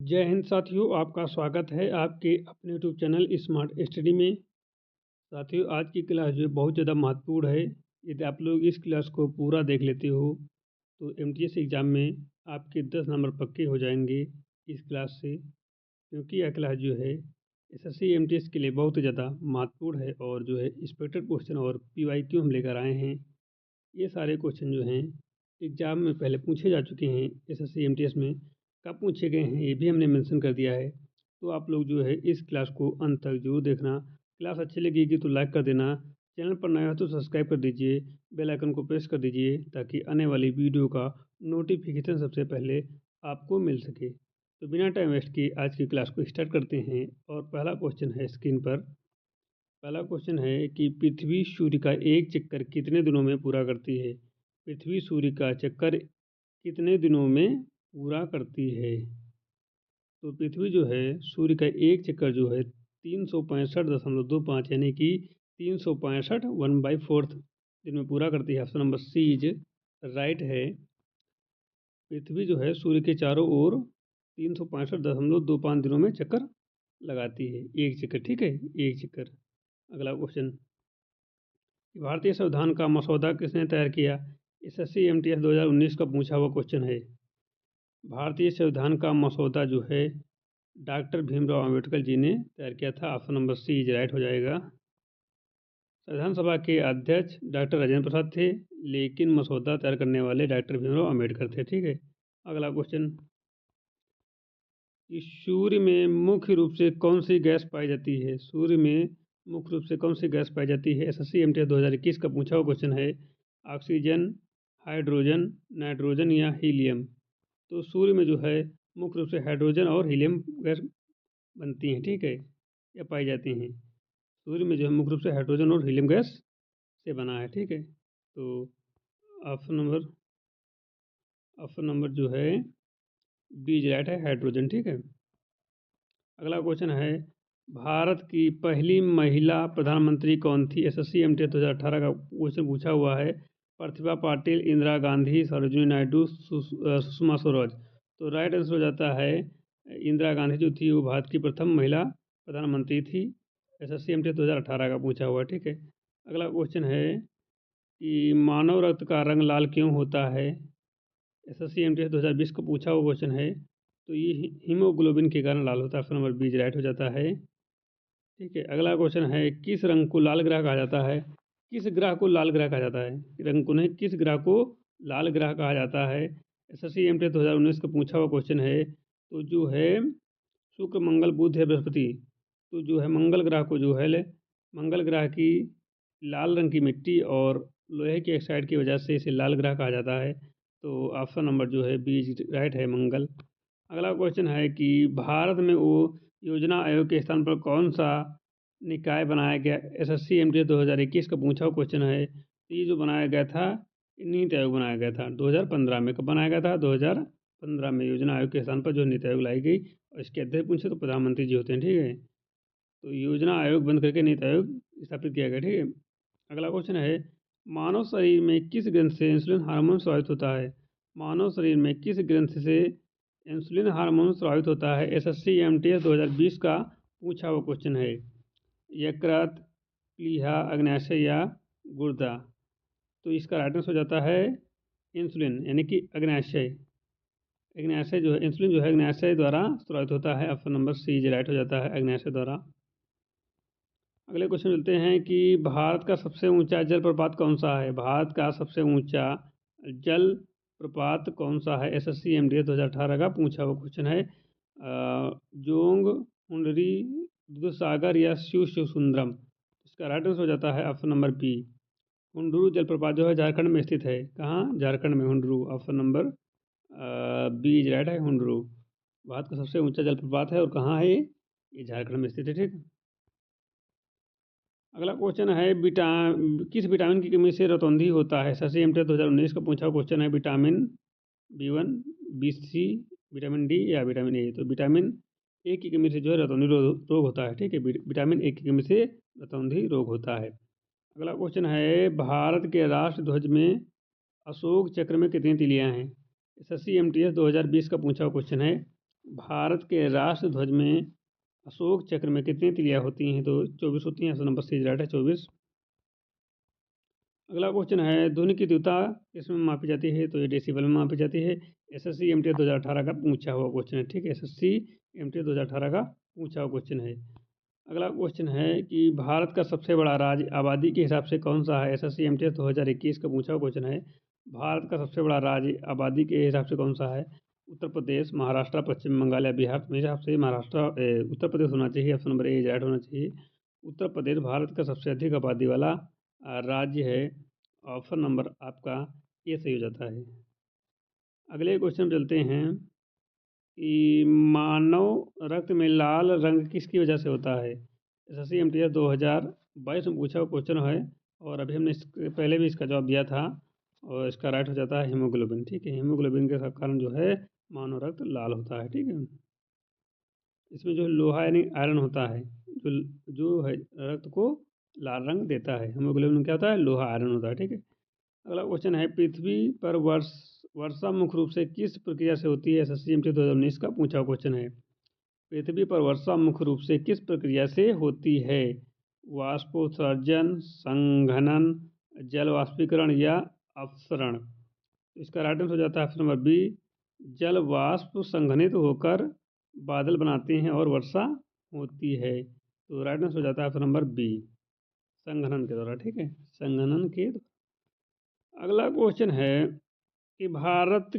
जय हिंद साथियों, आपका स्वागत है आपके अपने यूट्यूब चैनल स्मार्ट स्टडी में। साथियों, आज की क्लास जो है बहुत ज़्यादा महत्वपूर्ण है। यदि आप लोग इस क्लास को पूरा देख लेते हो तो एमटीएस एग्ज़ाम में आपके 10 नंबर पक्के हो जाएंगे इस क्लास से, क्योंकि यह क्लास जो है एसएससी एमटीएस के लिए बहुत ज़्यादा महत्वपूर्ण है। और जो है एक्सपेक्टेड क्वेश्चन और पीवाईक्यू हम लेकर आए हैं। ये सारे क्वेश्चन जो हैं एग्ज़ाम में पहले पूछे जा चुके हैं। एसएससी एमटीएस में कब पूछे गए हैं ये भी हमने मेंशन कर दिया है। तो आप लोग जो है इस क्लास को अंत तक जरूर देखना। क्लास अच्छी लगेगी तो लाइक कर देना, चैनल पर नया हो तो सब्सक्राइब कर दीजिए, बेल आइकन को प्रेस कर दीजिए ताकि आने वाली वीडियो का नोटिफिकेशन सबसे पहले आपको मिल सके। तो बिना टाइम वेस्ट किए आज की क्लास को स्टार्ट करते हैं। और पहला क्वेश्चन है स्क्रीन पर। पहला क्वेश्चन है कि पृथ्वी सूर्य का एक चक्कर कितने दिनों में पूरा करती है। पृथ्वी सूर्य का चक्कर कितने दिनों में पूरा करती है। तो पृथ्वी जो है सूर्य का एक चक्कर जो है 365.25 यानी कि 365 1/4 दिन में पूरा करती है। Option number C is right है। पृथ्वी जो है सूर्य के चारों ओर 365.25 दिनों में चक्कर लगाती है, एक चक्कर। ठीक है, एक चक्कर। अगला क्वेश्चन, भारतीय संविधान का मसौदा किसने तैयार किया। एसएससी एमटीएस 2019 का पूछा हुआ क्वेश्चन है। भारतीय संविधान का मसौदा जो है डॉक्टर भीमराव अंबेडकर जी ने तैयार किया था। Option number C is right हो जाएगा। संविधान सभा के अध्यक्ष डॉक्टर राजेंद्र प्रसाद थे, लेकिन मसौदा तैयार करने वाले डॉक्टर भीमराव अंबेडकर थे। ठीक है, अगला क्वेश्चन, कि सूर्य में मुख्य रूप से कौन सी गैस पाई जाती है। सूर्य में मुख्य रूप से कौन सी गैस पाई जाती है। एसएससी एमटीएस 2021 का पूछा हुआ क्वेश्चन है। ऑक्सीजन, हाइड्रोजन, नाइट्रोजन या हीलियम। तो सूर्य में जो है मुख्य रूप से हाइड्रोजन और हीलियम गैस बनती हैं। ठीक है, या पाई जाती हैं। सूर्य में जो है मुख्य रूप से हाइड्रोजन और हीलियम गैस से बना है। ठीक है, तो ऑप्शन नंबर जो है बी राइट है, हाइड्रोजन। ठीक है, अगला क्वेश्चन है, भारत की पहली महिला प्रधानमंत्री कौन थी। एसएससी एमटीएस 2018 का क्वेश्चन पूछा हुआ है। प्रतिभा पाटिल, इंदिरा गांधी, सरोजिनी नायडू, सुषमा स्वराज। तो राइट आंसर हो जाता है इंदिरा गांधी जो थी वो भारत की प्रथम महिला प्रधानमंत्री थी। एसएससी एमटीएस 2018 का पूछा हुआ है। ठीक है, अगला क्वेश्चन है कि मानव रक्त का रंग लाल क्यों होता है। एसएससी एमटीएस 2020 का पूछा हुआ क्वेश्चन है। तो ये हीमोग्लोबिन के कारण लाल होता है। ऑप्शन नंबर बी राइट हो जाता है। ठीक है, अगला क्वेश्चन है, किस रंग को लाल ग्रह कहा जाता है। किस ग्रह को लाल ग्रह कहा जाता है। रंग को नहीं, किस ग्रह को लाल ग्रह कहा जाता है। एसएससी एमटीएस 2019 का पूछा हुआ क्वेश्चन है। तो जो है शुक्र, मंगल, बुध है, बृहस्पति। तो जो है मंगल ग्रह को जो है मंगल ग्रह की लाल रंग की मिट्टी और लोहे के ऑक्साइड की वजह से इसे लाल ग्रह कहा जाता है। तो ऑप्शन नंबर जो है बी राइट है, मंगल। अगला क्वेश्चन है कि भारत में वो योजना आयोग के स्थान पर कौन सा निकाय बनाया गया। एसएससी एमटीएस 2021 का पूछा हुआ क्वेश्चन है। तो ये जो बनाया गया था नीति आयोग बनाया गया था 2015 में। कब बनाया गया था, 2015 में। योजना आयोग के स्थान पर जो नीति आयोग लाई गई, और इसके अध्यक्ष पूछे तो प्रधानमंत्री जी होते हैं। ठीक है, तो योजना आयोग बंद करके नीति आयोग स्थापित किया गया। ठीक है, अगला क्वेश्चन है, मानव शरीर में किस ग्रंथ से इंसुलिन हार्मोन स्रावित होता है। मानव शरीर में किस ग्रंथ से इंसुलिन हार्मोन स्रावित होता है। एसएससी एमटीएस 2020 का पूछा हुआ क्वेश्चन है। यकृत, प्लीहा, अग्न्याशय या गुर्दा। तो इसका राइट आंसर हो जाता है इंसुलिन, यानी कि अग्न्याशय। अग्न्याशय जो है इंसुलिन जो है अग्न्याशय द्वारा स्रावित होता है। ऑप्शन नंबर सी राइट हो जाता है, अग्न्याशय द्वारा। अगले क्वेश्चन मिलते हैं कि भारत का सबसे ऊंचा जलप्रपात कौन सा है। भारत का सबसे ऊंचा जल प्रपात कौन सा है। एसएससी एमटीएस 2018 का पूछा हुआ क्वेश्चन है। जोंग, हुंडरी, दूधसागर या शिव शिव सुंदरम। इसका राइट आंसर हो जाता है ऑप्शन नंबर बी। हुंडरू जलप्रपात जो है झारखंड में स्थित है। कहाँ, झारखंड में, Hundru. Option number B right है, हुंडरू। भारत का सबसे ऊंचा जलप्रपात है और कहाँ है ये झारखंड में स्थित है। ठीक, अगला क्वेश्चन है, किस विटामिन की कमी से रतौंधी होता है। एसएससी एमटीएस 2019 का पूछा क्वेश्चन है। Vitamin B1, B3, vitamin D या विटामिन ए। तो विटामिन ए की कमी से जो है रतौंधी रोग होता है। ठीक है, विटामिन ए की कमी से रतौंधी रोग होता है। अगला क्वेश्चन है, भारत के राष्ट्र ध्वज में अशोक चक्र में कितनी तिलियां हैं। एसएससी एमटीएस 2020 का पूछा क्वेश्चन है। भारत के राष्ट्र ध्वज में अशोक चक्र में कितनी तिलियाँ होती हैं? तो 24 होती हैं। ऑप्शन नंबर सी राइट है, 24। अगला क्वेश्चन है, ध्वनि की तीव्रता किसमें मापी जाती है? तो ये डेसिबल में मापी जाती है। एसएससी एमटीएस 2018 का पूछा हुआ क्वेश्चन है, ठीक है। एसएससी एमटीएस 2018 का पूछा हुआ क्वेश्चन है। अगला क्वेश्चन है कि भारत का सबसे बड़ा राज्य आबादी के हिसाब से कौन सा है? एसएससी एमटीएस 2021 का पूछा हुआ क्वेश्चन है। भारत का सबसे बड़ा राज्य आबादी के हिसाब से कौन सा है? उत्तर प्रदेश, महाराष्ट्र, पश्चिम बंगाल या बिहार? मेरे हिसाब से महाराष्ट्र उत्तर प्रदेश होना चाहिए। ऑप्शन नंबर ए राइट होना चाहिए। उत्तर प्रदेश भारत का सबसे अधिक आबादी वाला राज्य है। ऑप्शन नंबर आपका ए सही हो जाता है। अगले क्वेश्चन चलते हैं कि मानव रक्त में लाल रंग किसकी वजह से होता है? एसएससी एमटीएस 2022 में पूछा हुआ क्वेश्चन है, और अभी हमने इसके पहले भी इसका जवाब दिया था, और इसका राइट हो जाता है हीमोग्लोबिन, ठीक है। हीमोग्लोबिन के कारण जो है मानव रक्त लाल होता है, ठीक है। इसमें जो लोहा यानी आयरन होता है, जो जो है रक्त को लाल रंग देता है। हीमोग्लोबिन क्या होता है? लोहा आयरन होता है, ठीक है। अगला क्वेश्चन है, पृथ्वी पर वर्षा मुख्य रूप से किस प्रक्रिया से होती है? एसएससी एमटीएस 2019 का पूछा हुआ क्वेश्चन है। पृथ्वी पर वर्षा मुख्य रूप से किस प्रक्रिया से होती है? वाष्पोत्सर्जन, संघनन, जल वाष्पीकरण या अपसरण? इसका राइट आंसर हो जाता है ऑप्शन नंबर बी, जल वाष्प संघनित होकर बादल बनाते हैं और वर्षा होती है। तो राइट आंसर हो जाता है ऑप्शन नंबर बी, संघनन के द्वारा, ठीक है, संघनन के। अगला क्वेश्चन है कि भारत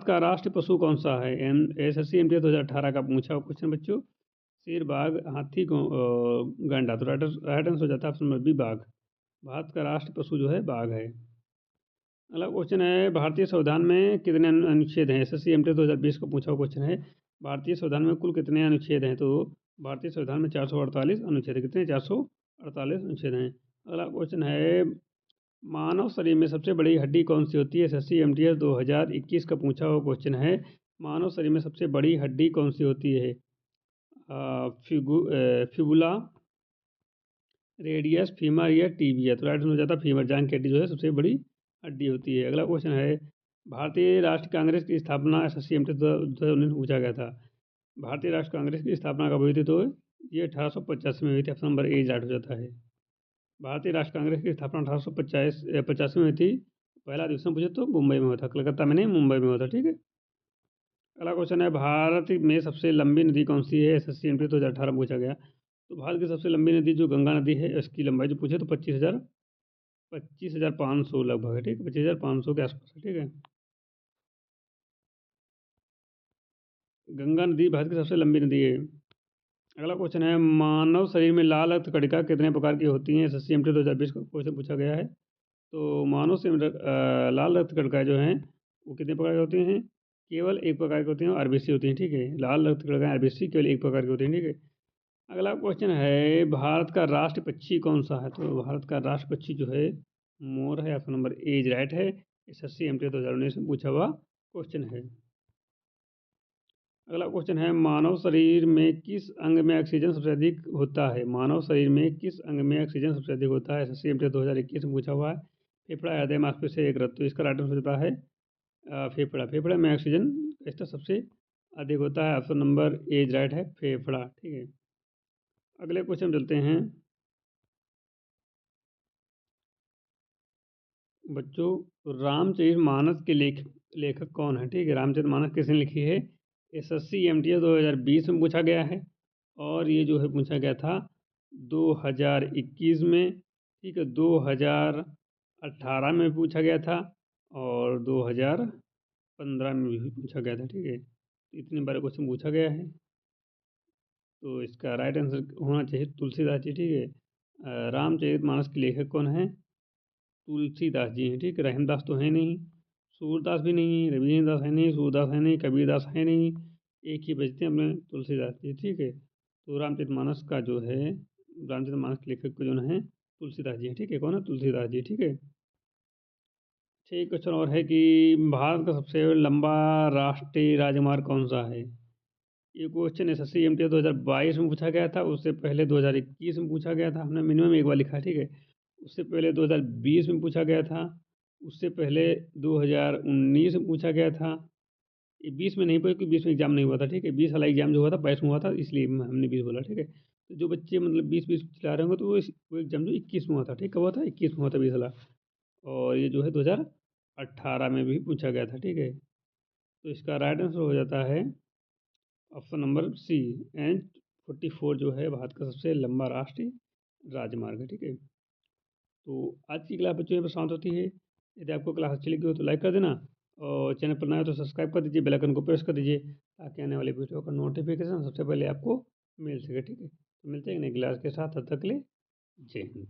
का राष्ट्रीय पशु कौन सा है? एसएससी एमटीएस 2018 का पूछा हुआ क्वेश्चन बच्चों। शेर, बाघ, हाथी, गैंडा? तो राइट आंसर हो जाता है ऑप्शन नंबर बी, बाघ। भारत का राष्ट्रीय पशु जो है बाघ है। अगला क्वेश्चन है, भारतीय संविधान में कितने अनुच्छेद हैं? एसएससी एमटीएस 2020 का पूछा हुआ क्वेश्चन है। भारतीय संविधान में कुल कितने अनुच्छेद हैं? तो भारतीय संविधान में 448 अनुच्छेद, कितने? 448 अनुच्छेद हैं। अगला क्वेश्चन है, मानव शरीर में सबसे बड़ी हड्डी कौन सी होती है? एसएससी एमटीएस 2021 का पूछा हुआ क्वेश्चन है। मानव शरीर में सबसे बड़ी हड्डी कौन सी होती है? फिबुला, रेडियस, फीमर या टीबिया? तो राइट हो जाता है फीमर, जांघ की हड्डी जो है सबसे बड़ी हड्डी होती है। अगला क्वेश्चन है, भारतीय राष्ट्रीय कांग्रेस की स्थापना एसएससी एमटीएस 2019 में पूछा गया था। भारतीय राष्ट्रीय कांग्रेस की स्थापना कब हुई थी? तो ये 1885 में हुई थी। ऑप्शन नंबर ए राइट हो जाता है। भारतीय राष्ट्रीय कांग्रेस की स्थापना 1885 में हुई थी। पहला अधिवेशन पूछे तो मुंबई में हुआ था, कलकत्ता में नहीं, मुंबई में हुआ था, ठीक है। अगला क्वेश्चन है, भारत में सबसे लंबी नदी कौन सी है? एसएससी एमटीएस 2018 में पूछा गया। तो भारत की सबसे लंबी नदी जो गंगा नदी है, इसकी लंबाई जो पूछे तो 25,500 लगभग है, ठीक है, 25,500 के आसपास है, ठीक है। गंगा नदी भारत की सबसे लंबी नदी है। अगला क्वेश्चन है, मानव शरीर में लाल रक्त कणिका कितने प्रकार की होती हैं? एसएससी एमटीएस 2020 का क्वेश्चन पूछा गया है। तो मानव से लाल रक्त कणिकाएं जो हैं वो कितने प्रकार की होती हैं? केवल एक प्रकार की होती हैं, आरबीसी होती हैं, ठीक है। लाल रक्त कणिकाएं आरबीसी केवल एक प्रकार की होती हैं, ठीक है। अगला क्वेश्चन है, भारत का राष्ट्र पक्षी कौन सा है? तो भारत का राष्ट्र पक्षी जो है मोर है। ऑप्शन नंबर ए राइट है। एसएससी एमटीएस 2019 में पूछा हुआ क्वेश्चन है। अगला क्वेश्चन है, मानव शरीर में किस अंग में ऑक्सीजन सबसे अधिक होता है? मानव शरीर में किस अंग में ऑक्सीजन सबसे अधिक होता है? एसएससी एमटीएस 2021 में पूछा हुआ है। फेफड़ा, हृदय, मांसपेशी, यकृत? तो इसका राइट आंसर होता है फेफड़ा। फेफड़े में ऑक्सीजन का स्तर सबसे अधिक होता है। ऑप्शन नंबर ए राइट है, फेफड़ा, ठीक है। अगले क्वेश्चन चलते हैं बच्चों, रामचरितमानस के लेखक कौन है? ठीक है, रामचरितमानस किसने लिखी है? एसएससी एमटीएस 2020 में पूछा गया है, और ये जो है पूछा गया था 2021 में, ठीक है, 2018 में पूछा गया था, और 2015 में भी पूछा गया था, ठीक है। इतनी बार क्वेश्चन पूछा गया है, तो इसका राइट आंसर होना चाहिए तुलसीदास जी, ठीक है। रामचरितमानस के लेखक कौन है? तुलसीदास जी हैं, ठीक है। रहमदास तो है नहीं, सूरदास भी नहीं, रविन्द्र दास है नहीं, सूरदास है नहीं, कबीरदास है नहीं, एक ही बचते हैं अपने तुलसीदास जी, ठीक है। तो रामचरितमानस का जो है, रामचरितमानस के लेखक जो है तुलसीदास जी हैं, ठीक है। कौन है? तुलसीदास जी, ठीक है। ठीक, क्वेश्चन और है कि भारत का सबसे लंबा राष्ट्रीय राजमार्ग कौन सा है? ये क्वेश्चन एसएससी एमटीएस 2022 में पूछा गया था, उससे पहले 2021 में पूछा गया था, हमने मिनिमम एक बार लिखा है, ठीक है। उससे पहले 2020 में पूछा गया था, उससे पहले 2019 में पूछा गया था, ये 20 में नहीं पढ़े क्योंकि 20 में एग्जाम नहीं हुआ था, ठीक है। 20 वाला एग्जाम जो हुआ था 22 में हुआ था, इसलिए हमने 20 बोला, ठीक है। तो जो बच्चे मतलब 20-20 चला रहे होंगे तो वो एग्जाम जो 21 में हुआ था, ठीक, कब हुआ था? 21 में हुआ था 20 वाला। और ये जो है 2018 में भी पूछा गया था, ठीक है। तो इसका राइट आंसर हो जाता है ऑप्शन नंबर सी। N44 जो है भारत का सबसे लंबा राष्ट्रीय राजमार्ग है, ठीक है। तो आज की क्लास बच्चों में शांत होती है। यदि आपको क्लास अच्छी लगी हो तो लाइक कर देना, और चैनल पर नया हो तो सब्सक्राइब कर दीजिए, बेल आइकन को प्रेस कर दीजिए, ताकि आने वाली वीडियो का नोटिफिकेशन सबसे पहले आपको मिल सके, ठीक है। तो मिलते हैं नई क्लास के साथ, तब तक के लिए जय हिंद।